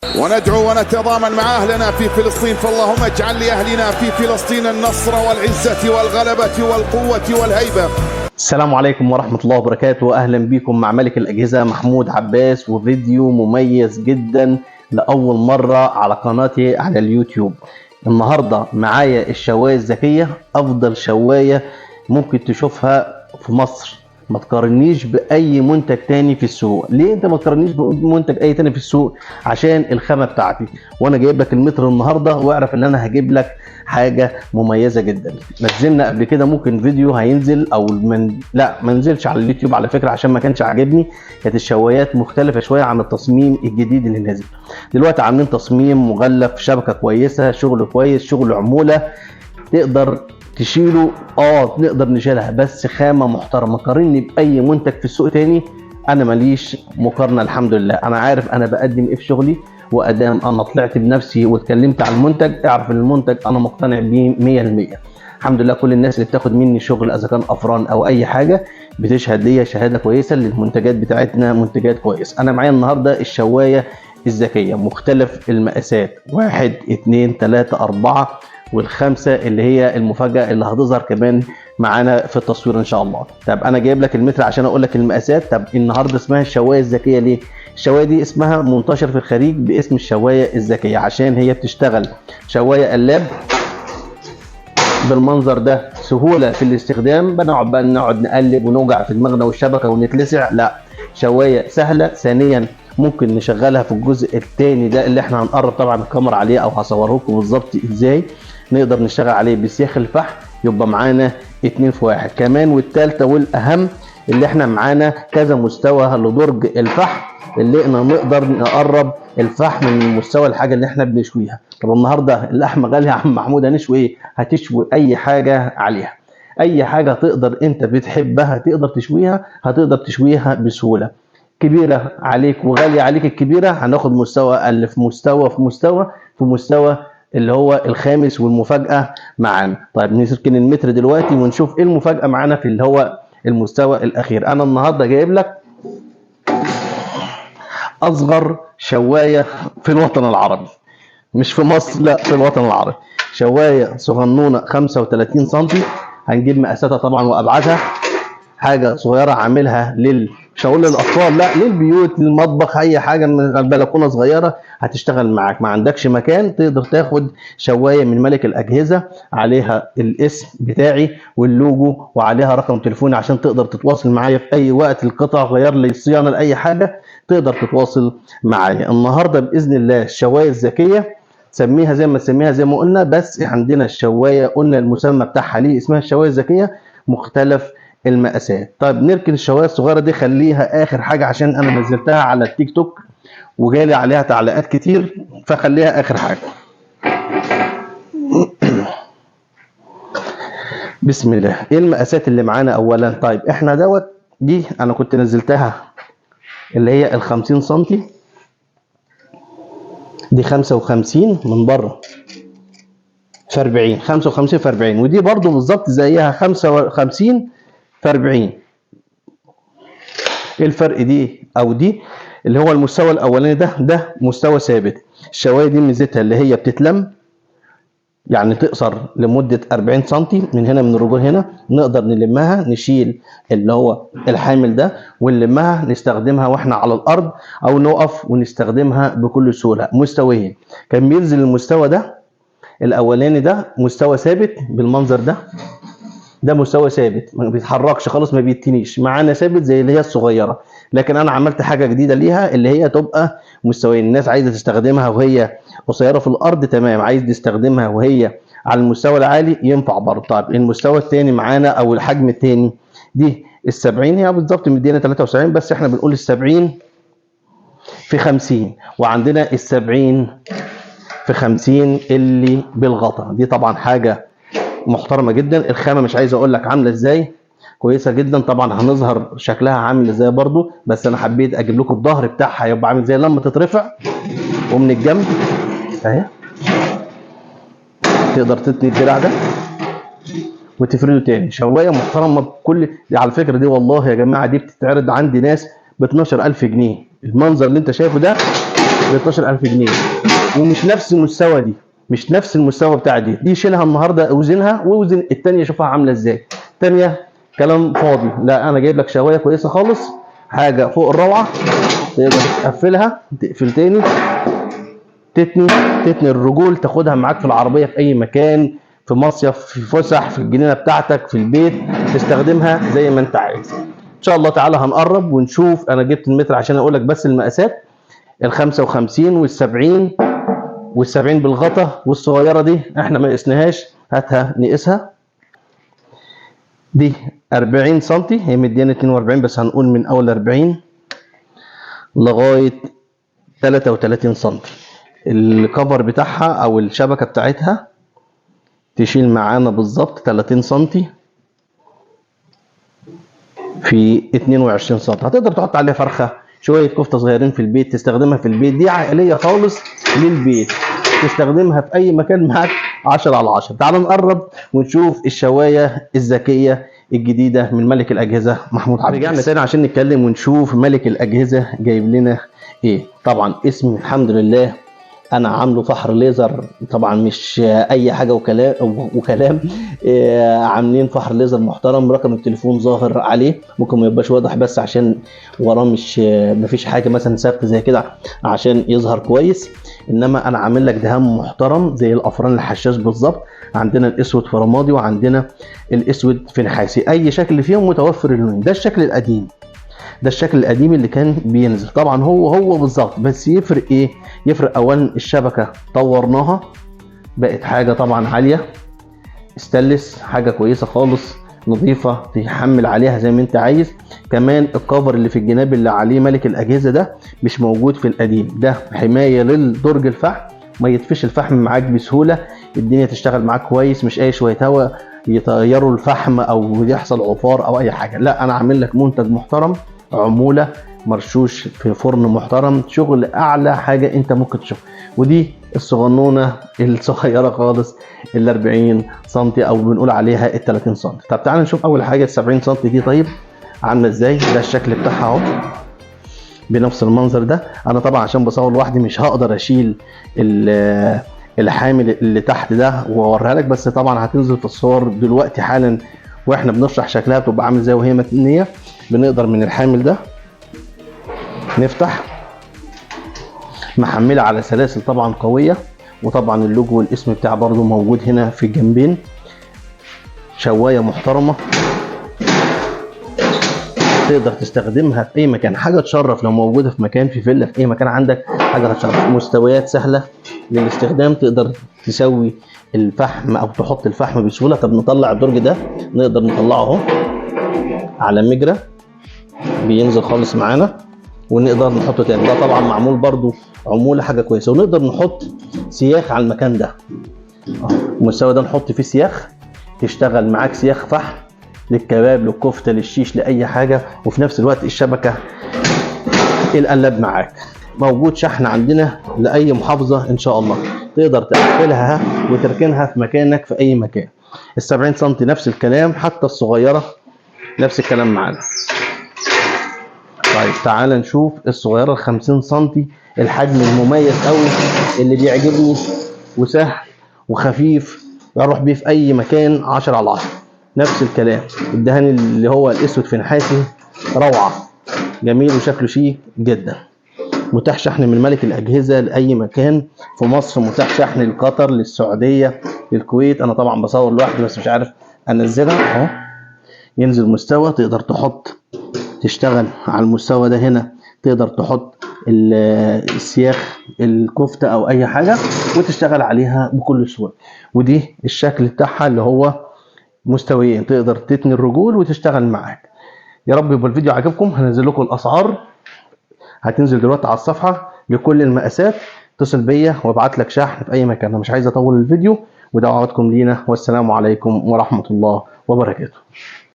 وندعو ونتضامن مع أهلنا في فلسطين، فاللهم اجعل لأهلنا في فلسطين النصر والعزة والغلبة والقوة والهيبة. السلام عليكم ورحمة الله وبركاته. أهلا بكم مع ملك الأجهزة محمود عباس، وفيديو مميز جدا لأول مرة على قناتي على اليوتيوب. النهاردة معايا الشواية الذكية، أفضل شواية ممكن تشوفها في مصر. ما تقارنيش بأي منتج تاني في السوق. ليه انت ما تقارنيش بمنتج أي تاني في السوق؟ عشان الخامة بتاعتي، وأنا جايب لك المتر النهاردة، واعرف إن أنا هجيب لك حاجة مميزة جدا. نزلنا قبل كده ممكن فيديو هينزل أو ما نزلش على اليوتيوب على فكرة عشان ما كانش عاجبني. كانت الشوايات مختلفة شوية عن التصميم الجديد اللي نازل دلوقتي. عاملين تصميم مغلف، شبكة كويسة، شغل كويس، شغل عمولة تقدر تشيله. نقدر نشيلها، بس خامه محترمه. قارني باي منتج في السوق تاني، انا ماليش مقارنه. الحمد لله انا عارف انا بقدم ايه في شغلي، وادام انا طلعت بنفسي واتكلمت عن المنتج، اعرف ان المنتج انا مقتنع بيه 100%. الحمد لله كل الناس اللي بتاخد مني شغل اذا كان افران او اي حاجه بتشهد ليا شهاده كويسه للمنتجات بتاعتنا، منتجات كويس. انا معايا النهارده الشوايه الذكيه مختلف المقاسات، 1 2 3 4 والخامسه اللي هي المفاجاه اللي هتظهر كمان معانا في التصوير ان شاء الله. طب انا جايب لك المتر عشان اقول لك المقاسات. طب النهارده اسمها الشوايه الذكيه ليه؟ الشوايه دي اسمها منتشر في الخليج باسم الشوايه الذكيه، عشان هي بتشتغل شوايه قلاب بالمنظر ده، سهوله في الاستخدام. بنقعد نقلب ونوجع في دماغنا والشبكه ونتلسع، لا، شوايه سهله. ثانيا ممكن نشغلها في الجزء الثاني ده اللي احنا هنقرب طبعا الكاميرا عليه، او هصوره لكم بالظبط ازاي نقدر نشتغل عليه بسياخ الفحم. يبقى معانا 2 في 1 كمان. والثالثه والاهم اللي احنا معانا كذا مستوى لدرج الفحم، اللي احنا نقدر نقرب الفحم من مستوى الحاجه اللي احنا بنشويها. طب النهارده اللحمه غاليه يا عم محمود، هنشوي ايه؟ هتشوي اي حاجه عليها، اي حاجه تقدر انت بتحبها تقدر تشويها، هتقدر تشويها بسهوله. كبيره عليك وغاليه عليك الكبيره، هناخد مستوى اللي في مستوى اللي هو الخامس والمفاجاه معانا. طيب نركن المتر دلوقتي ونشوف ايه المفاجاه معانا في اللي هو المستوى الاخير. انا النهارده جايب لك اصغر شوايه في الوطن العربي، مش في مصر، لا في الوطن العربي. شوايه صغنونه 35 سم. هنجيب مقاساتها طبعا وابعادها. حاجه صغيره عاملها مش هقول للاطفال، لا، للبيوت، للمطبخ، اي حاجه من البلكونه صغيره هتشتغل معاك. ما عندكش مكان، تقدر تاخد شوايه من ملك الاجهزه عليها الاسم بتاعي واللوجو وعليها رقم تليفوني عشان تقدر تتواصل معايا في اي وقت. القطع غير لي، الصيانه، لاي حاجه تقدر تتواصل معايا. النهارده باذن الله الشوايه الذكيه، سميها زي ما تسميها زي ما قلنا، بس عندنا الشوايه قلنا المسمى بتاعها ليه اسمها الشوايه الذكيه، مختلف المقاسات. طيب نركن الشوايه الصغيره دي، خليها اخر حاجه عشان انا نزلتها على التيك توك وجالي عليها تعليقات كتير، فخليها اخر حاجه. بسم الله. ايه المقاسات اللي معانا اولا؟ طيب احنا دي انا كنت نزلتها اللي هي ال 50 سم، دي 55 من بره في 40، 55 في 40، ودي برضو بالظبط زيها 55 في 40. ايه الفرق دي او دي؟ اللي هو المستوى الاولاني ده مستوى ثابت. الشوايه دي ميزتها اللي هي بتتلم، يعني تقصر لمده 40 سم من هنا، من الرجول هنا نقدر نلمها، نشيل اللي هو الحامل ده ونلمها نستخدمها واحنا على الارض، او نقف ونستخدمها بكل سهوله. مستويين. كان بينزل المستوى ده الاولاني، ده مستوى ثابت بالمنظر ده مستوى ثابت ما بيتحركش خالص، ما بيتنيش معانا، ثابت زي اللي هي الصغيره. لكن انا عملت حاجه جديده ليها اللي هي تبقى مستويين. الناس عايزه تستخدمها وهي قصيره في الارض، تمام. عايز تستخدمها وهي على المستوى العالي، ينفع برضه. طيب المستوى الثاني معانا او الحجم الثاني، دي ال70، هي بالظبط مدينا 73 بس احنا بنقول ال70 في 50. وعندنا ال70 في 50 اللي بالغطا. دي طبعا حاجه محترمه جدا. الخامه مش عايز اقول لك عامله ازاي، كويسه جدا. طبعا هنظهر شكلها عامل ازاي برضو، بس انا حبيت اجيب لكم الظهر بتاعها يبقى عامل ازاي لما تترفع، ومن الجنب اهي تقدر تتني الدراع ده وتفرده تاني. شوايه محترمه بكل على فكره. دي والله يا جماعه دي بتتعرض عندي ناس ب 12000 جنيه. المنظر اللي انت شايفه ده ب 12000 جنيه، ومش نفس المستوى دي، مش نفس المستوى بتاع دي شيلها النهارده اوزنها واوزن الثانيه شوفها عامله ازاي. الثانيه كلام فاضي، لا انا جايب لك شوايه كويسه خالص، حاجه فوق الروعه، تقدر تقفلها تقفل تاني، تتني الرجول، تاخدها معاك في العربيه في اي مكان، في مصيف، في فسح، في الجنينه بتاعتك، في البيت، تستخدمها زي ما انت عايز. ان شاء الله تعالى هنقرب ونشوف. انا جبت المتر عشان اقول لك بس المقاسات، ال 55 وال 70 وال 70 بالغطا، والصغيره دي احنا ما قسناهاش، هاتها نقيسها. دي 40 سم، هي مديانه 42 بس هنقول من اول 40 لغايه 33 سم. الكفر بتاعها او الشبكه بتاعتها تشيل معانا بالظبط 30 سم في 22 سم. هتقدر تحط عليها فرخه، شويه كفته صغيرين في البيت، تستخدمها في البيت، دي عائليه خالص للبيت، تستخدمها في اي مكان معاك 10 على 10. تعال نقرب ونشوف الشوايه الذكيه الجديده من ملك الاجهزه محمود عباس. رجعنا تاني عشان نتكلم ونشوف ملك الاجهزه جايب لنا ايه. طبعا اسمي الحمد لله انا عامله فحر ليزر، طبعا مش اي حاجه وكلام عاملين فحر ليزر محترم. رقم التليفون ظاهر عليه، ممكن ما يبقاش واضح بس عشان وراه مش مفيش حاجه مثلا ثابته زي كده عشان يظهر كويس، انما انا عامل لك دهان محترم زي الافران الحشاش بالظبط. عندنا الاسود في رمادي وعندنا الاسود في نحاسي، اي شكل فيهم متوفر اللون. ده الشكل القديم، ده الشكل القديم اللي كان بينزل، طبعا هو بالظبط، بس يفرق ايه؟ يفرق اولا الشبكه طورناها بقت حاجه طبعا عاليه، استانلس، حاجه كويسه خالص نظيفه تحمل عليها زي ما انت عايز. كمان الكفر اللي في الجناب اللي عليه ملك الاجهزه ده مش موجود في القديم، ده حمايه للدرج الفحم، ما يطفش الفحم معاك بسهوله، الدنيا تشتغل معاك كويس، مش اي شويه هواء يطيروا الفحم او يحصل عفار او اي حاجه. لا انا عامل لك منتج محترم، عموله مرشوش في فرن محترم، شغل اعلى حاجه انت ممكن تشوفها. ودي الصغنونه الصغيره خالص ال 40 سم او بنقول عليها ال 30 سم. طب تعالى نشوف اول حاجه ال 70 سم دي طيب عامله ازاي. ده الشكل بتاعها اهو بنفس المنظر ده. انا طبعا عشان بصور لوحدي مش هقدر اشيل الحامل اللي تحت ده واوريها لك، بس طبعا هتنزل في الصور دلوقتي حالا واحنا بنشرح شكلها بتبقى عامل ازاي وهي متنيه. بنقدر من الحامل ده نفتح، محمله على سلاسل طبعا قويه، وطبعا اللوجو والاسم بتاعها برضو موجود هنا في الجنبين. شوايه محترمه تقدر تستخدمها في اي مكان، حاجه تشرف لو موجوده في مكان، في فيلا، في اي مكان عندك حاجه تشرف. مستويات سهله للاستخدام، تقدر تسوي الفحم او تحط الفحم بسهوله. طب نطلع الدرج ده، نقدر نطلعه اهو على مجرى بينزل خالص معانا، ونقدر نحطه تاني. ده طبعا معمول برضو عموله، حاجه كويسه. ونقدر نحط سياخ على المكان ده، المستوى ده نحط فيه سياخ، تشتغل معاك سياخ فحم للكباب، للكفته، للشيش، لاي حاجه. وفي نفس الوقت الشبكه القلاب معاك. موجود شحن عندنا لاي محافظه ان شاء الله، تقدر تقفلها وتركنها في مكانك في اي مكان. ال 70 سم نفس الكلام، حتى الصغيره نفس الكلام معانا. طيب تعال نشوف الصغيره ال 50 سم، الحجم المميز قوي اللي بيعجبني وسهل وخفيف، اروح بيه في اي مكان 10 على 10. نفس الكلام الدهان اللي هو الاسود في نحاسي، روعه، جميل وشكله شيك جدا. متاح شحن من ملك الاجهزه لاي مكان في مصر، متاح شحن لقطر، للسعوديه، للكويت. انا طبعا بصور لوحدي بس مش عارف انزلها اهو. ينزل مستوى تقدر تحط، تشتغل على المستوى ده هنا، تقدر تحط السياخ، الكفته او اي حاجه وتشتغل عليها بكل سهوله. ودي الشكل بتاعها اللي هو مستويين، تقدر تتني الرجول وتشتغل معاك. يا رب يبقى الفيديو عجبكم. هنزل لكم الاسعار، هتنزل دلوقتي على الصفحه بكل المقاسات. اتصل بيا وابعت لك شحن في اي مكان. انا مش عايز اطول الفيديو، ودعواتكم لينا، والسلام عليكم ورحمه الله وبركاته.